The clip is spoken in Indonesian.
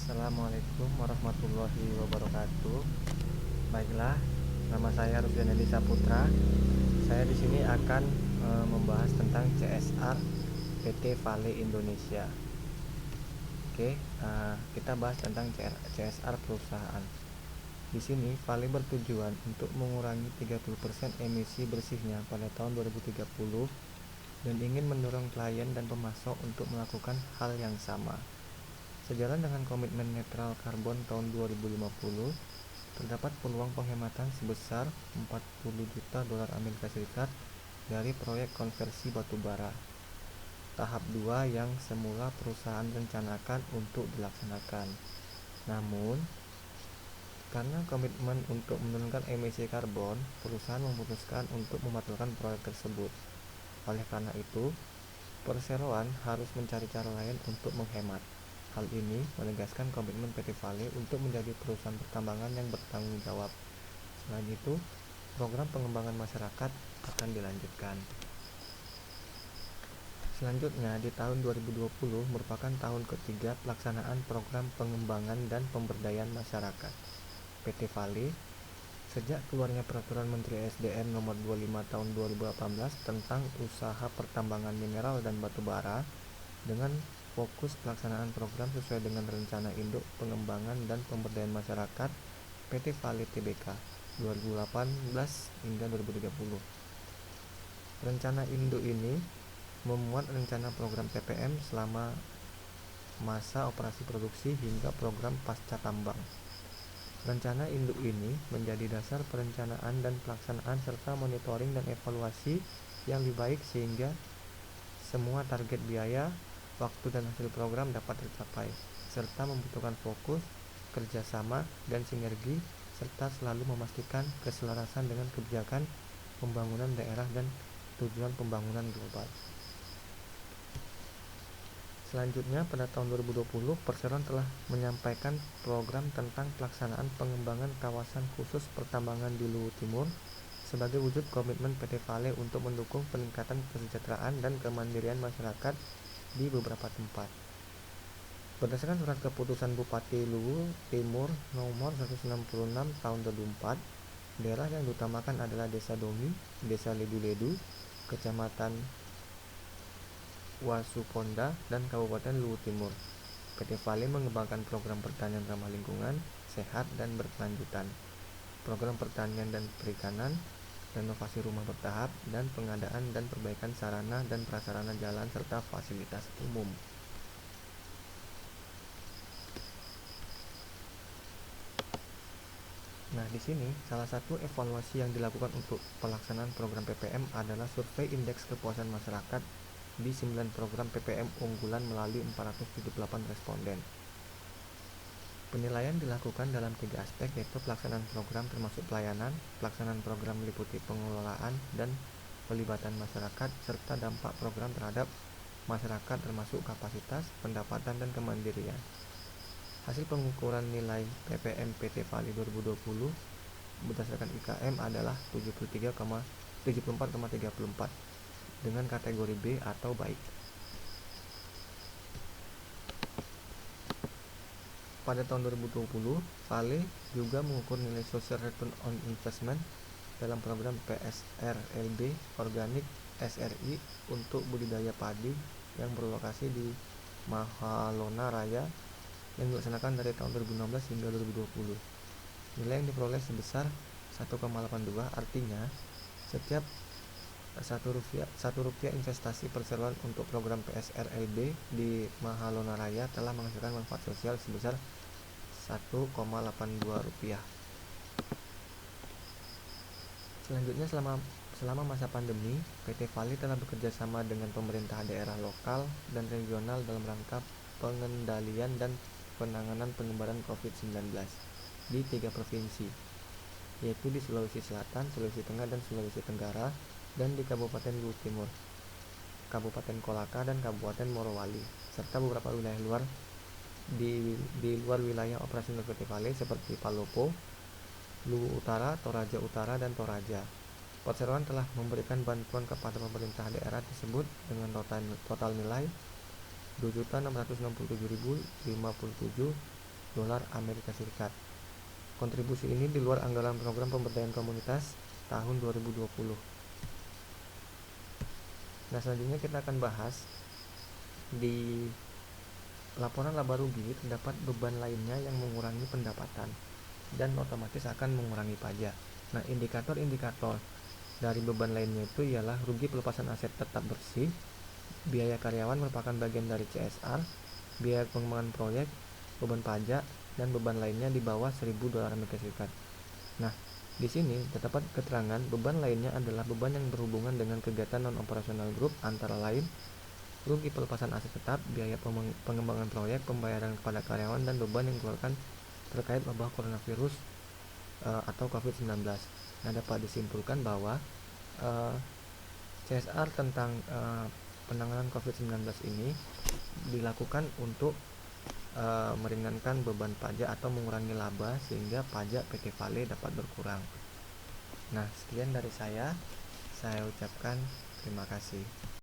Assalamualaikum warahmatullahi wabarakatuh. Baiklah, nama saya Rusdian Edi Saputra. Saya di sini akan membahas tentang CSR PT Vale Indonesia. Oke, kita bahas tentang CSR perusahaan. Di sini Vale bertujuan untuk mengurangi 30% emisi bersihnya pada tahun 2030 dan ingin mendorong klien dan pemasok untuk melakukan hal yang sama. Sejalan dengan komitmen netral karbon tahun 2050, terdapat peluang penghematan sebesar 40 juta dolar Amerika Serikat dari proyek konversi batu bara tahap 2 yang semula perusahaan rencanakan untuk dilaksanakan. Namun, karena komitmen untuk menurunkan emisi karbon, perusahaan memutuskan untuk membatalkan proyek tersebut. Oleh karena itu, perseroan harus mencari cara lain untuk menghemat. Hal ini menegaskan komitmen PT Vale untuk menjadi perusahaan pertambangan yang bertanggung jawab. Selain itu, program pengembangan masyarakat akan dilanjutkan. Selanjutnya, di tahun 2020 merupakan tahun ketiga pelaksanaan program pengembangan dan pemberdayaan masyarakat PT Vale sejak keluarnya Peraturan Menteri SDM Nomor 25 Tahun 2018 tentang usaha pertambangan mineral dan batu bara dengan fokus pelaksanaan program sesuai dengan Rencana Induk Pengembangan dan Pemberdayaan Masyarakat PT Vale Tbk 2018 hingga 2030. Rencana Induk ini memuat rencana program PPM selama masa operasi produksi hingga program pasca tambang. Rencana induk ini menjadi dasar perencanaan dan pelaksanaan serta monitoring dan evaluasi yang lebih baik sehingga semua target biaya, waktu dan hasil program dapat tercapai, serta membutuhkan fokus, kerjasama, dan sinergi, serta selalu memastikan keselarasan dengan kebijakan pembangunan daerah dan tujuan pembangunan global. Selanjutnya, pada tahun 2020, Perseroan telah menyampaikan program tentang pelaksanaan pengembangan kawasan khusus pertambangan di Luwu Timur sebagai wujud komitmen PT Vale untuk mendukung peningkatan kesejahteraan dan kemandirian masyarakat di beberapa tempat. Berdasarkan surat keputusan Bupati Luwu Timur nomor 166 tahun 2004, daerah yang diutamakan adalah Desa Dongi, Desa Ledu-Ledu, Kecamatan Wasuponda, dan Kabupaten Luwu Timur. PT Vale mengembangkan program pertanian ramah lingkungan, sehat, dan berkelanjutan, program pertanian dan perikanan, renovasi rumah bertahap, dan pengadaan dan perbaikan sarana dan prasarana jalan serta fasilitas umum. Nah, di sini salah satu evaluasi yang dilakukan untuk pelaksanaan program PPM adalah survei indeks kepuasan masyarakat di 9 program PPM unggulan melalui 478 responden. Penilaian dilakukan dalam 3 aspek, yaitu pelaksanaan program termasuk pelayanan, pelaksanaan program meliputi pengelolaan dan pelibatan masyarakat, serta dampak program terhadap masyarakat termasuk kapasitas, pendapatan, dan kemandirian. Hasil pengukuran nilai PPM PT Vale 2020 berdasarkan IKM adalah 74,34 dengan kategori B atau baik. Pada tahun 2020, Vale juga mengukur nilai social return on investment dalam program PSRLB Organik SRI untuk budidaya padi yang berlokasi di Mahalona Raya yang dilaksanakan dari tahun 2016 hingga 2020. Nilai yang diperoleh sebesar 1,82, artinya setiap Rp1 investasi Perseroan untuk program PSRLB di Mahalona Raya telah menghasilkan manfaat sosial sebesar Rp1,82. Selanjutnya, selama masa pandemi, PT Vale telah bekerja sama dengan pemerintah daerah lokal dan regional dalam rangka pengendalian dan penanganan penyebaran COVID-19 di 3 provinsi, yaitu di Sulawesi Selatan, Sulawesi Tengah, dan Sulawesi Tenggara, dan di Kabupaten Luwu Timur, Kabupaten Kolaka, dan Kabupaten Morowali, serta beberapa wilayah luar di luar wilayah operasional PT Vale seperti Palopo, Luwu Utara, Toraja Utara, dan Toraja. Perseroan telah memberikan bantuan kepada pemerintah daerah tersebut dengan total nilai Rp2.667.057 dolar Amerika Serikat. Kontribusi ini di luar anggaran program pemberdayaan komunitas tahun 2020. Nah, selanjutnya kita akan bahas di laporan laba rugi terdapat beban lainnya yang mengurangi pendapatan dan otomatis akan mengurangi pajak. Nah, indikator-indikator dari beban lainnya itu ialah rugi pelepasan aset tetap bersih, biaya karyawan merupakan bagian dari CSR, biaya pengembangan proyek, beban pajak, dan beban lainnya di bawah 1.000 dolar Amerika Serikat. Nah, di sini terdapat keterangan beban lainnya adalah beban yang berhubungan dengan kegiatan non-operasional grup, antara lain rugi pelepasan aset tetap, biaya pengembangan proyek, pembayaran kepada karyawan, dan beban yang dikeluarkan terkait wabah coronavirus atau COVID-19. Nah, dapat disimpulkan bahwa CSR tentang penanganan COVID-19 ini dilakukan untuk meringankan beban pajak atau mengurangi laba sehingga pajak PT Vale dapat berkurang. Nah, sekian dari saya ucapkan terima kasih.